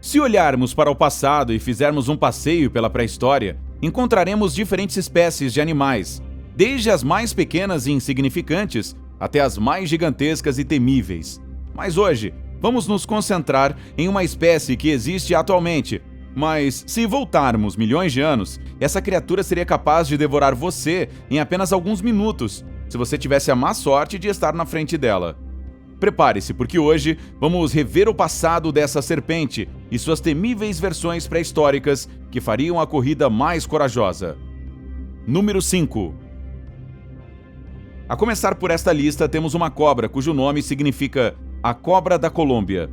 Se olharmos para o passado e fizermos um passeio pela pré-história, encontraremos diferentes espécies de animais, desde as mais pequenas e insignificantes até as mais gigantescas e temíveis. Mas hoje, vamos nos concentrar em uma espécie que existe atualmente, mas se voltarmos milhões de anos, essa criatura seria capaz de devorar você em apenas alguns minutos, se você tivesse a má sorte de estar na frente dela. Prepare-se, porque hoje vamos rever o passado dessa serpente e suas temíveis versões pré-históricas que fariam a corrida mais corajosa. Número 5. A começar por esta lista, temos uma cobra cujo nome significa a cobra da Colômbia.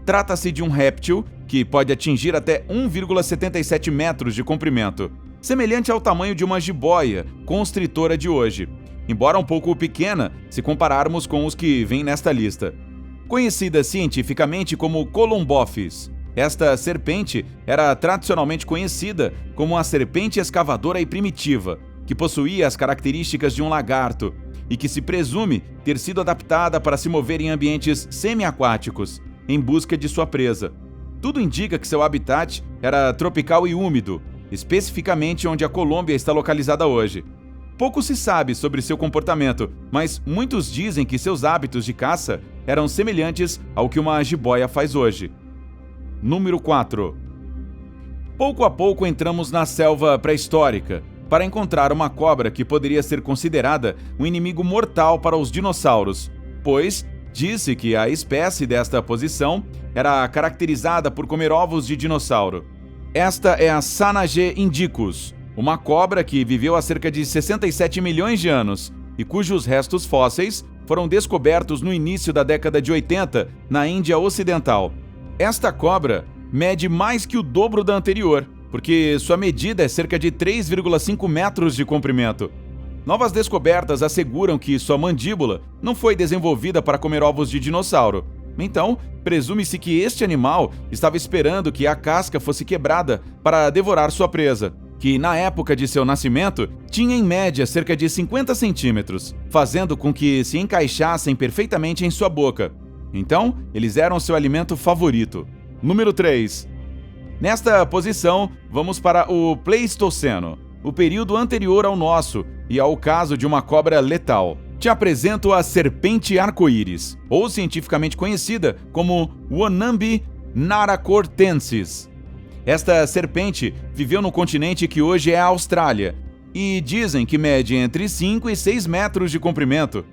Trata-se de um réptil que pode atingir até 1,77 metros de comprimento, semelhante ao tamanho de uma jiboia constritora de hoje, embora um pouco pequena se compararmos com os que vêm nesta lista. Conhecida cientificamente como Columbophis, esta serpente era tradicionalmente conhecida como a serpente escavadora e primitiva, que possuía as características de um lagarto e que se presume ter sido adaptada para se mover em ambientes semi-aquáticos, em busca de sua presa. Tudo indica que seu habitat era tropical e úmido, especificamente onde a Colômbia está localizada hoje. Pouco se sabe sobre seu comportamento, mas muitos dizem que seus hábitos de caça eram semelhantes ao que uma jiboia faz hoje. Número 4. Pouco a pouco entramos na selva pré-histórica para encontrar uma cobra que poderia ser considerada um inimigo mortal para os dinossauros, pois disse que a espécie desta posição era caracterizada por comer ovos de dinossauro. Esta é a Sanaje indicus, uma cobra que viveu há cerca de 67 milhões de anos e cujos restos fósseis foram descobertos no início da década de 80 na Índia Ocidental. Esta cobra mede mais que o dobro da anterior, porque sua medida é cerca de 3,5 metros de comprimento. Novas descobertas asseguram que sua mandíbula não foi desenvolvida para comer ovos de dinossauro. Então, presume-se que este animal estava esperando que a casca fosse quebrada para devorar sua presa, que na época de seu nascimento tinha em média cerca de 50 centímetros, fazendo com que se encaixassem perfeitamente em sua boca. Então, eles eram seu alimento favorito. Número 3. Nesta posição, vamos para o Pleistoceno, o período anterior ao nosso e ao caso de uma cobra letal. Te apresento a serpente arco-íris, ou cientificamente conhecida como Wonambi naracortensis. Esta serpente viveu no continente que hoje é a Austrália e dizem que mede entre 5 e 6 metros de comprimento.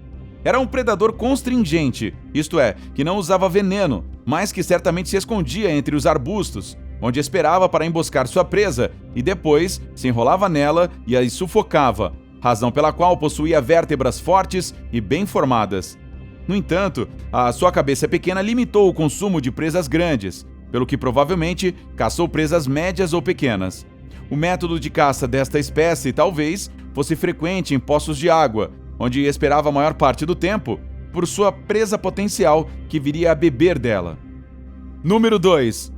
Era um predador constringente, isto é, que não usava veneno, mas que certamente se escondia entre os arbustos, onde esperava para emboscar sua presa e depois se enrolava nela e a sufocava, razão pela qual possuía vértebras fortes e bem formadas. No entanto, a sua cabeça pequena limitou o consumo de presas grandes, pelo que provavelmente caçou presas médias ou pequenas. O método de caça desta espécie talvez fosse frequente em poços de água, onde esperava a maior parte do tempo por sua presa potencial que viria a beber dela. Número 2.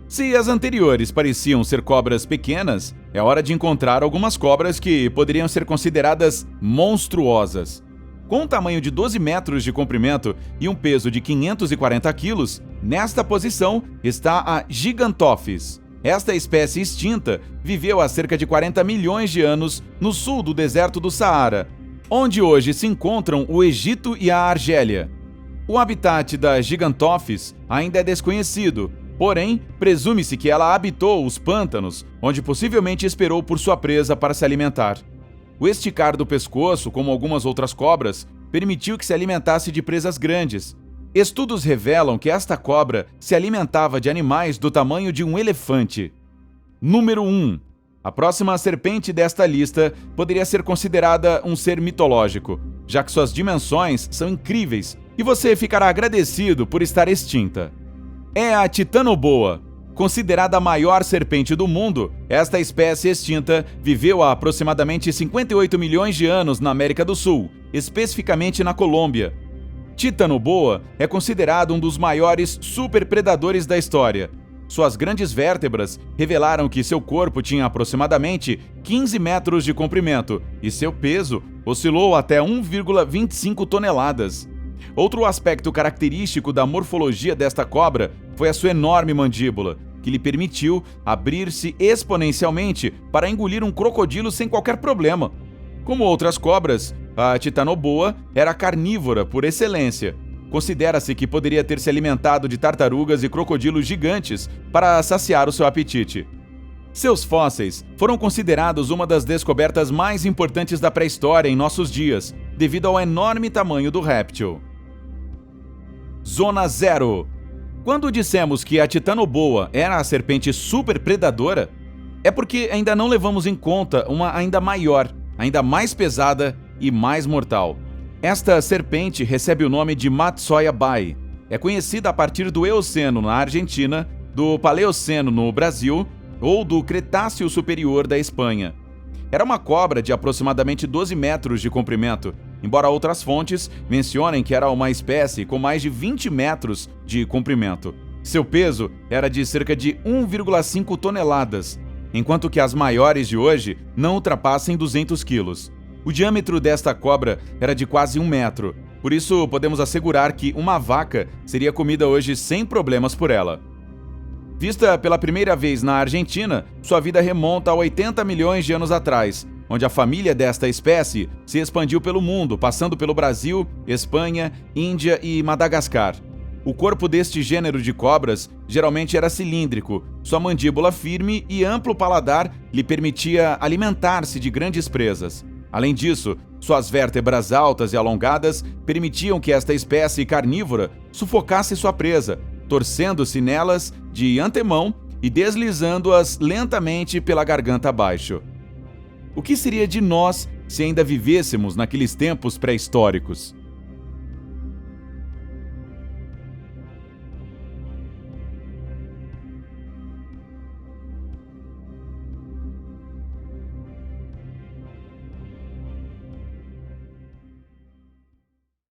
Se as anteriores pareciam ser cobras pequenas, é hora de encontrar algumas cobras que poderiam ser consideradas monstruosas. Com um tamanho de 12 metros de comprimento e um peso de 540 quilos, nesta posição está a Gigantophis. Esta espécie extinta viveu há cerca de 40 milhões de anos no sul do deserto do Saara, onde hoje se encontram o Egito e a Argélia. O habitat da Gigantophis ainda é desconhecido, porém, presume-se que ela habitou os pântanos, onde possivelmente esperou por sua presa para se alimentar. O esticar do pescoço, como algumas outras cobras, permitiu que se alimentasse de presas grandes. Estudos revelam que esta cobra se alimentava de animais do tamanho de um elefante. Número 1. A próxima serpente desta lista poderia ser considerada um ser mitológico, já que suas dimensões são incríveis e você ficará agradecido por estar extinta. É a Titanoboa. Considerada a maior serpente do mundo, esta espécie extinta viveu há aproximadamente 58 milhões de anos na América do Sul, especificamente na Colômbia. Titanoboa é considerado um dos maiores superpredadores da história. Suas grandes vértebras revelaram que seu corpo tinha aproximadamente 15 metros de comprimento e seu peso oscilou até 1,25 toneladas. Outro aspecto característico da morfologia desta cobra foi a sua enorme mandíbula, que lhe permitiu abrir-se exponencialmente para engolir um crocodilo sem qualquer problema. Como outras cobras, a titanoboa era carnívora por excelência. Considera-se que poderia ter se alimentado de tartarugas e crocodilos gigantes para saciar o seu apetite. Seus fósseis foram considerados uma das descobertas mais importantes da pré-história em nossos dias, devido ao enorme tamanho do réptil. Zona Zero. Quando dissemos que a titanoboa era a serpente superpredadora, é porque ainda não levamos em conta uma ainda maior, ainda mais pesada e mais mortal. Esta serpente recebe o nome de Matsoia bai. É conhecida a partir do Eoceno na Argentina, do Paleoceno no Brasil ou do Cretáceo Superior da Espanha. Era uma cobra de aproximadamente 12 metros de comprimento, embora outras fontes mencionem que era uma espécie com mais de 20 metros de comprimento. Seu peso era de cerca de 1,5 toneladas, enquanto que as maiores de hoje não ultrapassem 200 quilos. O diâmetro desta cobra era de quase 1 metro, por isso podemos assegurar que uma vaca seria comida hoje sem problemas por ela. Vista pela primeira vez na Argentina, sua vida remonta a 80 milhões de anos atrás, onde a família desta espécie se expandiu pelo mundo, passando pelo Brasil, Espanha, Índia e Madagascar. O corpo deste gênero de cobras geralmente era cilíndrico, sua mandíbula firme e amplo paladar lhe permitia alimentar-se de grandes presas. Além disso, suas vértebras altas e alongadas permitiam que esta espécie carnívora sufocasse sua presa, torcendo-se nelas de antemão e deslizando-as lentamente pela garganta abaixo. O que seria de nós se ainda vivêssemos naqueles tempos pré-históricos?